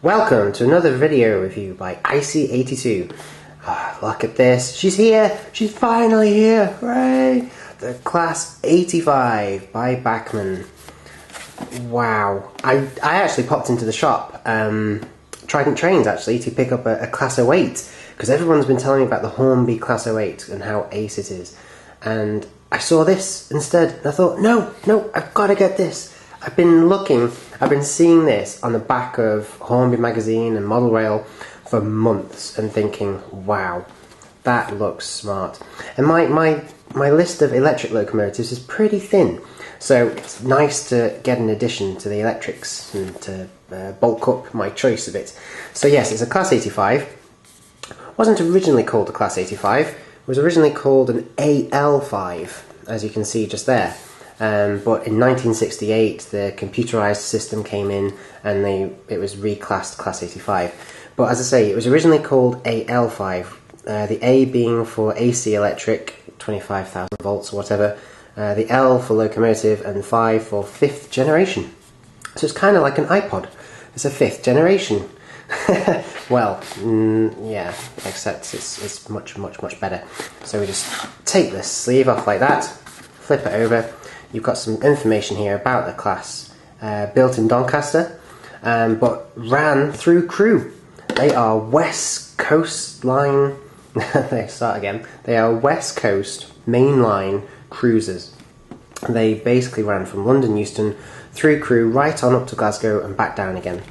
Welcome to another video review by Icy82. Look at this. She's here. She's finally here. Hooray! The Class 85 by Bachmann. Wow. I actually popped into the shop, Trident Trains actually, to pick up a Class 08 because everyone's been telling me about the Hornby Class 08 and how ace it is. And I saw this instead and I thought, no, I've got to get this. I've been seeing this on the back of Hornby Magazine and Model Rail for months and thinking, wow, that looks smart. And my list of electric locomotives is pretty thin, so it's nice to get an addition to the electrics and to bulk up my choice a bit. So yes, it's a Class 85. It wasn't originally called a Class 85, it was originally called an AL5, as you can see just there. But in 1968 the computerized system came in and it was reclassed Class 85. But as I say, it was originally called AL5, the A being for AC electric, 25,000 volts or whatever, the L for locomotive, and 5 for fifth generation. So it's kind of like an iPod. It's a fifth generation. Well, yeah, except it's much better. So we just take this sleeve off like that, flip it over. You've got some information here about the class, built in Doncaster, but ran through Crewe. They are West Coast Line, They are West Coast mainline cruisers. They basically ran from London Euston through Crewe right on up to Glasgow and back down again.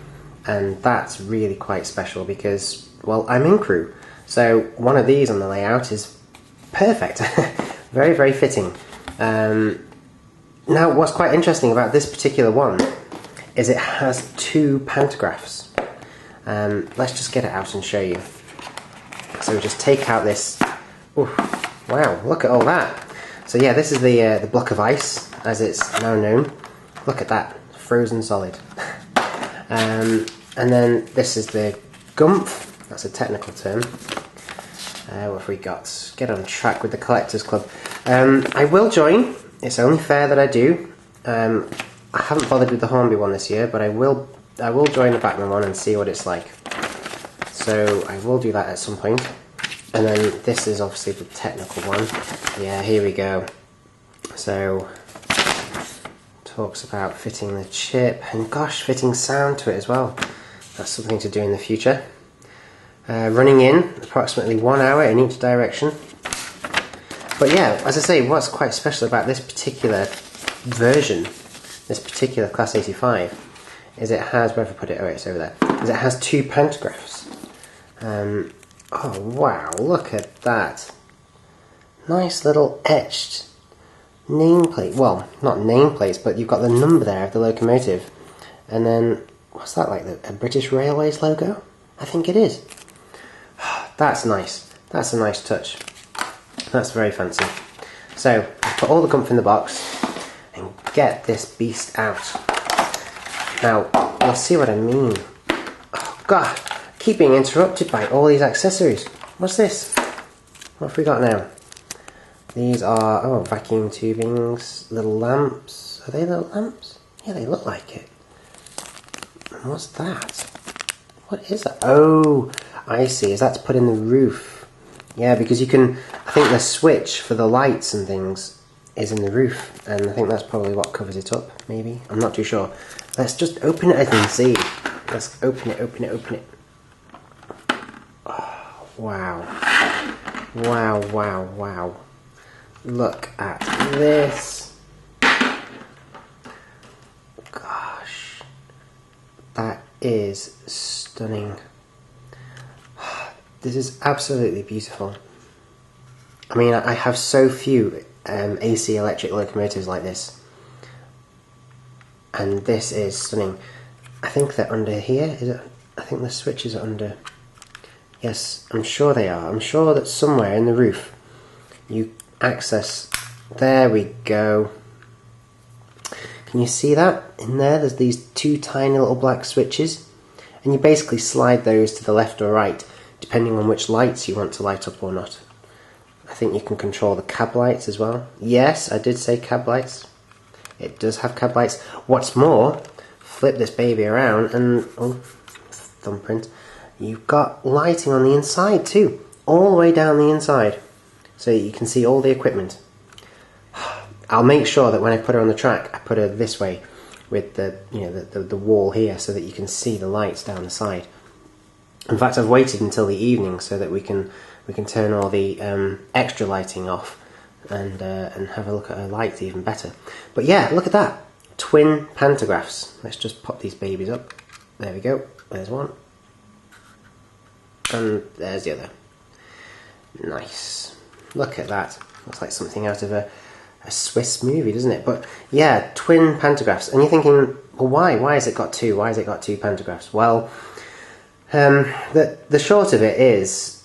And that's really quite special because, well, I'm in Crewe. So one of these on the layout is perfect. Very fitting. Now, what's quite interesting about this particular one is it has two pantographs. Let's just get it out and show you. So we just take out this. Ooh, wow, look at all that. So yeah, this is the block of ice, as it's now known. Look at that, frozen solid. And then this is the gumph. That's a technical term. What have we got? Get on track with the Collectors Club. I will join. It's only fair that I do. I haven't bothered with the Hornby one this year, but I will join the Bachmann one and see what it's like. So I will do that at some point. And then this is obviously the technical one. Yeah, here we go. So talks about fitting the chip and gosh, fitting sound to it as well. That's something to do in the future. Running in approximately 1 hour in each direction. But yeah, as I say, what's quite special about this particular version, this particular Class 85, is it has, where have I put it? Oh, it's over there. Is it has two pantographs. Oh wow, look at that. Nice little etched nameplate. Well, not nameplates, but you've got the number there of the locomotive. And then, what's that, like a British Railways logo? I think it is. That's nice. That's a nice touch. That's very fancy. So, put all the gumph in the box and get this beast out. Now, you'll see what I mean. Oh god, keep being interrupted by all these accessories. What's this? What have we got now? These are, oh, vacuum tubings, little lamps. Are they little lamps? Yeah, they look like it. And what's that? What is that? Oh, I see. Is that to put in the roof? Yeah, because you can, I think the switch for the lights and things is in the roof, and I think that's probably what covers it up, maybe. I'm not too sure. Let's just open it and see. Let's open it. Oh, wow. Wow. Look at this. Gosh. That is stunning. This is absolutely beautiful. I mean, I have so few AC electric locomotives like this. And this is stunning. I think they're under here. Is it? I think the switches are under. Yes, I'm sure they are. I'm sure that somewhere in the roof you access. There we go. Can you see that? In there, there's these two tiny little black switches. And you basically slide those to the left or right, depending on which lights you want to light up or not. I think you can control the cab lights as well. Yes, I did say cab lights. It does have cab lights. What's more, flip this baby around and, oh, thumbprint. You've got lighting on the inside too, all the way down the inside, so you can see all the equipment. I'll make sure that when I put her on the track, I put her this way with the the wall here, so that you can see the lights down the side. In fact, I've waited until the evening so that we can turn all the extra lighting off and have a look at her lights even better. But yeah, look at that, twin pantographs. Let's just pop these babies up. There we go. There's one, and there's the other. Nice. Look at that. Looks like something out of a Swiss movie, doesn't it? But yeah, twin pantographs. And you're thinking, well, why? Why has it got two? Why has it got two pantographs? Well, the short of it is,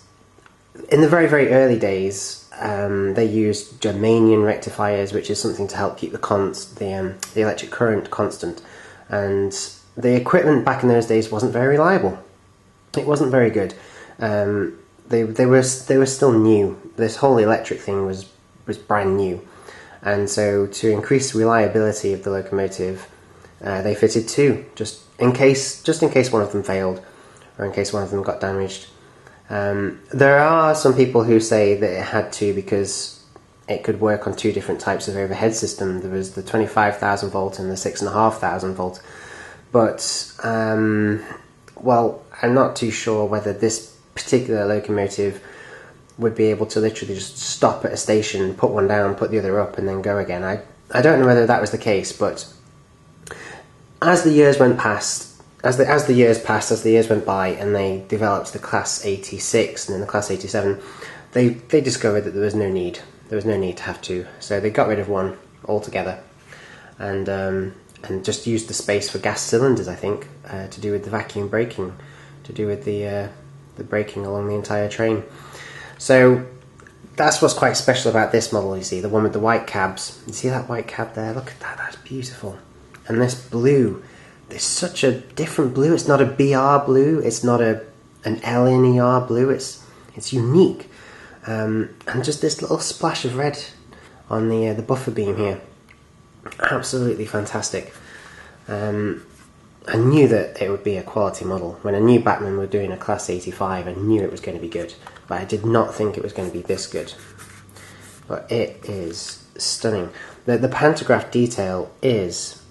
in the very, very early days, they used germanium rectifiers, which is something to help keep the electric current constant. And the equipment back in those days wasn't very reliable. It wasn't very good. They were still new. This whole electric thing was brand new. And so, to increase the reliability of the locomotive, they fitted two, just in case one of them failed, or in case one of them got damaged. There are some people who say that it had to because it could work on two different types of overhead system. There was the 25,000 volt and the 6,500 volt. But well, I'm not too sure whether this particular locomotive would be able to literally just stop at a station, put one down, put the other up, and then go again. I don't know whether that was the case, but as the years went past, as the years went by, and they developed the Class 86 and then the Class 87, they discovered that there was no need. There was no need to have two, so they got rid of one altogether, and just used the space for gas cylinders, I think, to do with the vacuum braking, to do with the braking along the entire train. So that's what's quite special about this model, you see, the one with the white cabs. You see that white cab there? Look at that, that's beautiful. And this blue, it's such a different blue. It's not a BR blue, it's not an LNER blue, it's unique. And just this little splash of red on the buffer beam here. Absolutely fantastic. I knew that it would be a quality model. When I knew Bachmann were doing a Class 85, I knew it was going to be good. But I did not think it was going to be this good. But it is stunning. The pantograph detail is,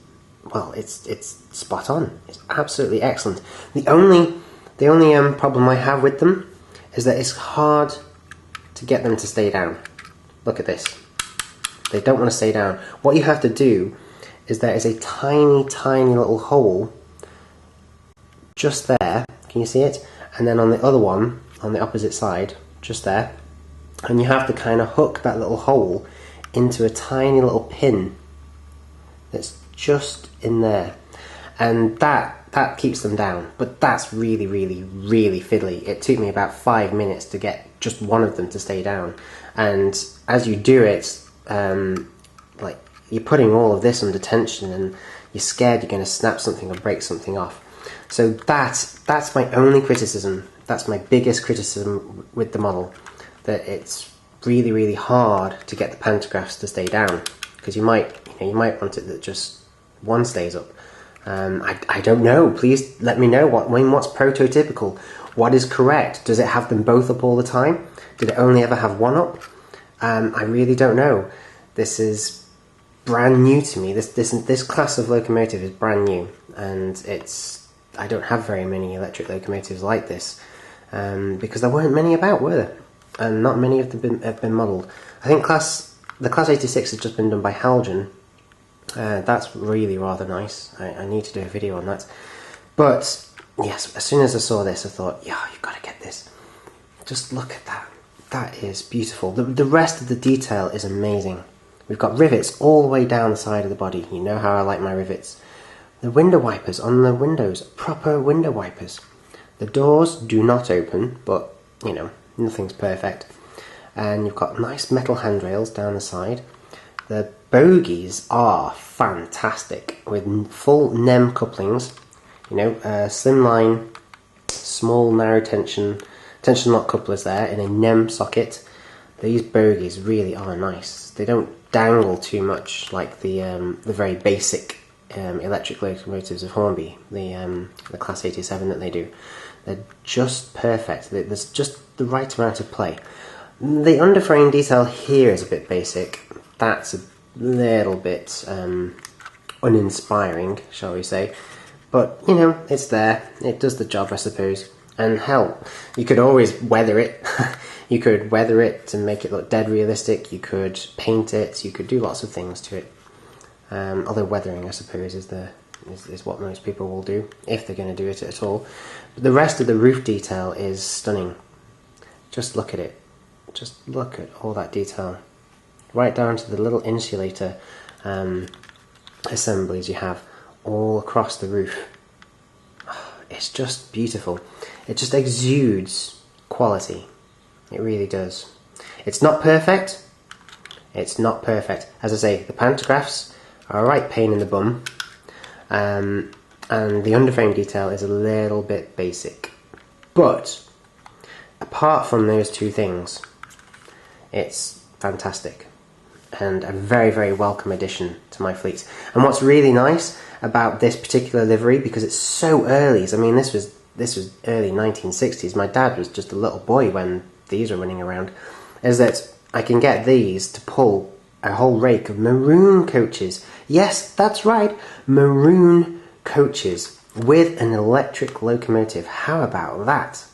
well, it's spot on. It's absolutely excellent. The only problem I have with them is that it's hard to get them to stay down. Look at this. They don't want to stay down. What you have to do is there is a tiny, tiny little hole just there. Can you see it? And then on the other one, on the opposite side, just there. And you have to kind of hook that little hole into a tiny little pin that's just in there. And that keeps them down. But that's really, really, really fiddly. It took me about 5 minutes to get just one of them to stay down. And as you do it, like, you're putting all of this under tension and you're scared you're going to snap something or break something off. So that's my only criticism. That's my biggest criticism with the model, that it's really, really hard to get the pantographs to stay down, because you might want it that just one stays up. I don't know. Please let me know what's prototypical. What is correct? Does it have them both up all the time? Did it only ever have one up? I really don't know. This is brand new to me. This class of locomotive is brand new, and I don't have very many electric locomotives like this, because there weren't many about, were there? And not many of them have been modelled. I think the Class 86 has just been done by Haljan. That's really rather nice. I need to do a video on that. But yes, as soon as I saw this, I thought, yeah, you've got to get this. Just look at that. That is beautiful. The rest of the detail is amazing. We've got rivets all the way down the side of the body. You know how I like my rivets. The window wipers on the windows, proper window wipers. The doors do not open, but, you know, nothing's perfect. And you've got nice metal handrails down the side. The bogies are fantastic, with full NEM couplings. You know, slimline, small narrow tension lock couplers there in a NEM socket. These bogies really are nice. They don't dangle too much like the very basic electric locomotives of Hornby, the Class 87 that they do. They're just perfect. There's just the right amount of play. The underframe detail here is a bit basic. That's a little bit uninspiring, shall we say. But, you know, it's there. It does the job, I suppose. And hell, you could always weather it. You could weather it to make it look dead realistic. You could paint it. You could do lots of things to it. Although weathering, I suppose, is what most people will do, if they're going to do it at all. But the rest of the roof detail is stunning. Just look at it. Just look at all that detail. Right down to the little insulator assemblies you have all across the roof. It's just beautiful. It just exudes quality. It really does. It's not perfect. It's not perfect. As I say, the pantographs are a right pain in the bum. And the underframe detail is a little bit basic. But apart from those two things, it's fantastic and a very, very welcome addition to my fleet. And what's really nice about this particular livery, because it's so early, I mean, this was early 1960s, my dad was just a little boy when these were running around, is that I can get these to pull a whole rake of maroon coaches. Yes, that's right, maroon coaches with an electric locomotive. How about that?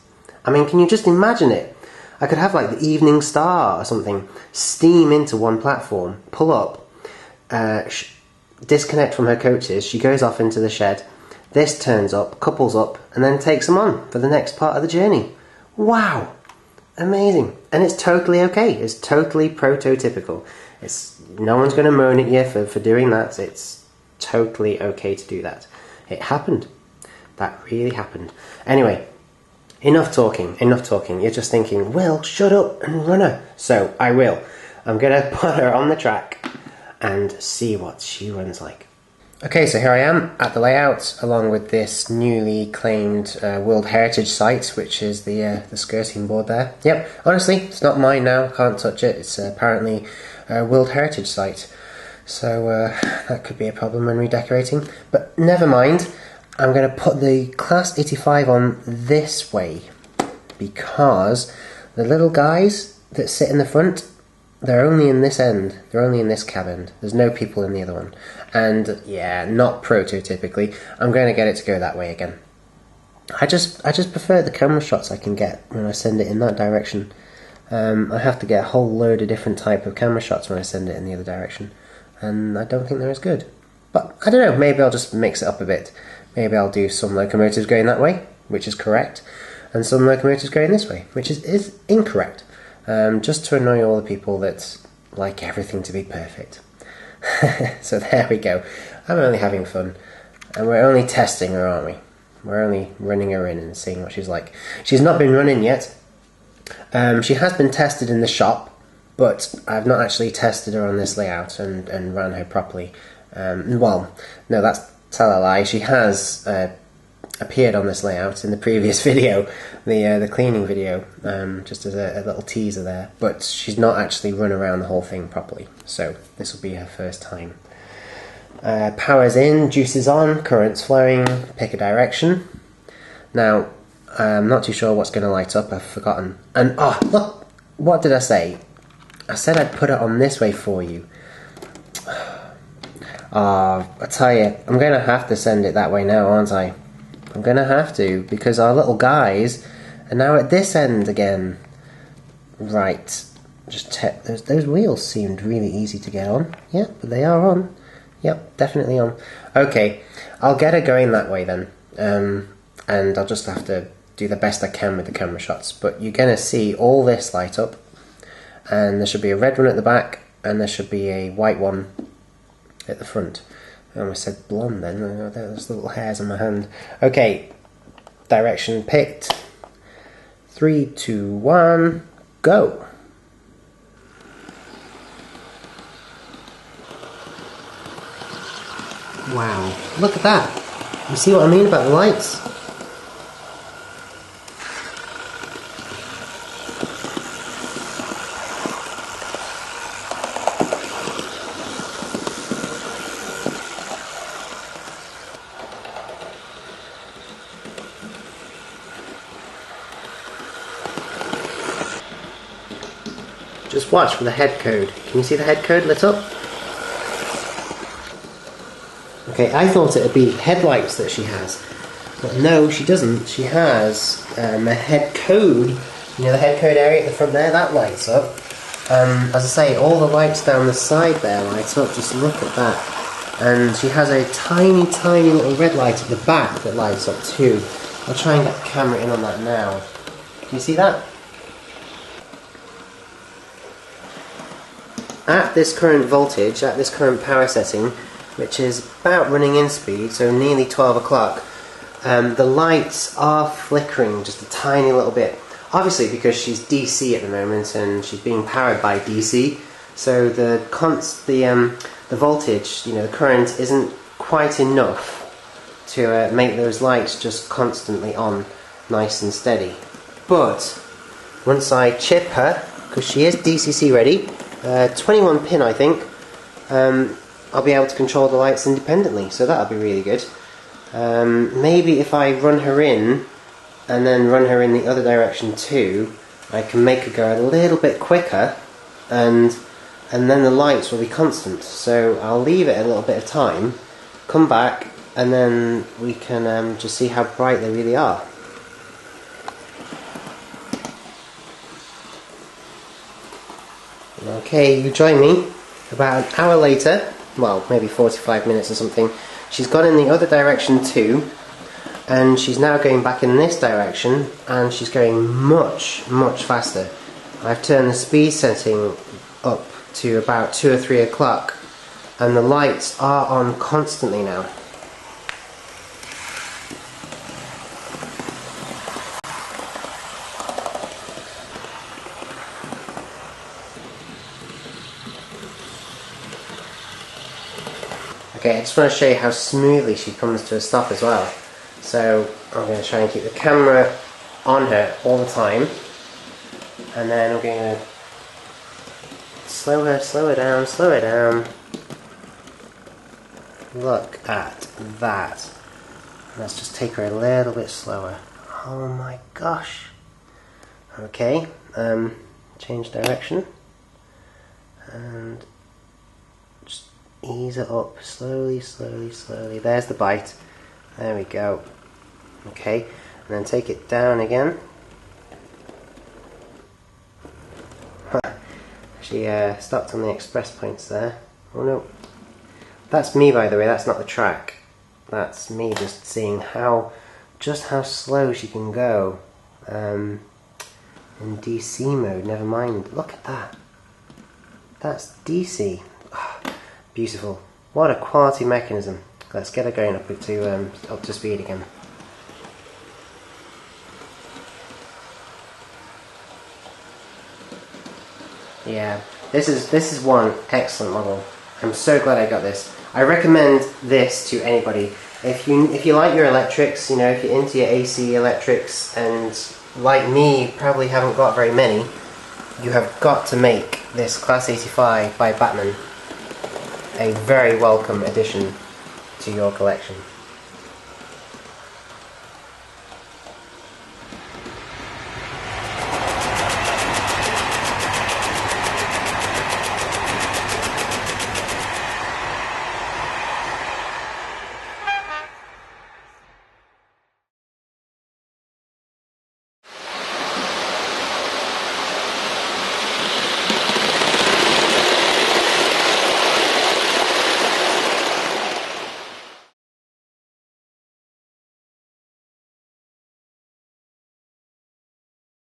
I mean, can you just imagine it? I could have like the Evening Star or something steam into one platform, pull up, disconnect from her coaches, she goes off into the shed, this turns up, couples up, and then takes them on for the next part of the journey. Wow! Amazing. And it's totally okay. It's totally prototypical. No one's going to moan at you for doing that. It's totally okay to do that. It happened. That really happened. Anyway, enough talking. You're just thinking, Will, shut up and run her. So I will. I'm going to put her on the track and see what she runs like. Okay, so here I am at the layout along with this newly claimed World Heritage Site, which is the skirting board there. Yep, honestly, it's not mine now, can't touch it. It's apparently a World Heritage Site. So that could be a problem when redecorating. But never mind, I'm going to put the Class 85 on this way because the little guys that sit in the front, they're only in this end. They're only in this cab end. There's no people in the other one. And yeah, not prototypically. I'm going to get it to go that way again. I just prefer the camera shots I can get when I send it in that direction. I have to get a whole load of different type of camera shots when I send it in the other direction. And I don't think they're as good. But I don't know, maybe I'll just mix it up a bit. Maybe I'll do some locomotives going that way, which is correct, and some locomotives going this way, which is incorrect. Just to annoy all the people that like everything to be perfect. So there we go. I'm only having fun. And we're only testing her, aren't we? We're only running her in and seeing what she's like. She's not been running yet. She has been tested in the shop, but I've not actually tested her on this layout and ran her properly. Well, no, that's tell a lie. She has appeared on this layout in the previous video, the cleaning video, just as a little teaser there, but she's not actually run around the whole thing properly, so this will be her first time. Power's in, juices on, current's flowing, pick a direction. Now, I'm not too sure what's going to light up, I've forgotten. And, oh, look, what did I say? I said I'd put it on this way for you. I tell you, I'm going to have to send it that way now, aren't I? I'm going to have to, because our little guys are now at this end again. Right. Those wheels seemed really easy to get on. Yeah, but they are on. Yep, definitely on. Okay, I'll get her going that way then. And I'll just have to do the best I can with the camera shots. But you're going to see all this light up. And there should be a red one at the back, and there should be a white one at the front. I almost said blonde then. There's little hairs on my hand. Okay, direction picked. 3, 2, 1, go. Wow, look at that. You see what I mean about the lights? Just watch for the head code. Can you see the head code lit up? Okay, I thought it would be headlights that she has. But no, she doesn't. She has a head code. You know the head code area at the front there? That lights up. As I say, all the lights down the side there light up. Just look at that. And she has a tiny, tiny little red light at the back that lights up too. I'll try and get the camera in on that now. Can you see that? At this current voltage, at this current power setting, which is about running in speed, so nearly 12 o'clock, the lights are flickering just a tiny little bit. Obviously because she's DC at the moment and she's being powered by DC, so the voltage, you know, the current isn't quite enough to make those lights just constantly on, nice and steady. But once I chip her, because she is DCC ready, 21 pin I think, I'll be able to control the lights independently, so that'll be really good. Maybe if I run her in and then run her in the other direction too, I can make her go a little bit quicker, and then the lights will be constant. So I'll leave it a little bit of time, come back, and then we can just see how bright they really are. Okay, you join me about an hour later, well, maybe 45 minutes or something. She's gone in the other direction too, and she's now going back in this direction, and she's going much, much faster. I've turned the speed setting up to about 2 or 3 o'clock, and the lights are on constantly now. Okay, I just want to show you how smoothly she comes to a stop as well. So I'm going to try and keep the camera on her all the time, and then I'm going to slow her down, slow her down. Look at that. Let's just take her a little bit slower. Oh my gosh. Okay, change direction, and just ease it up slowly, slowly, slowly. There's the bite. There we go. Okay, and then take it down again. She stopped on the express points there. Oh no. That's me, by the way, that's not the track. That's me just seeing just how slow she can go in DC mode, never mind. Look at that. That's DC. Oh, beautiful. What a quality mechanism. Let's get her going up to speed again. Yeah, this is one excellent model. I'm so glad I got this. I recommend this to anybody. If you like your electrics, you know, if you're into your AC electrics, and like me, probably haven't got very many, you have got to make this Class 85 by Bachmann a very welcome addition to your collection.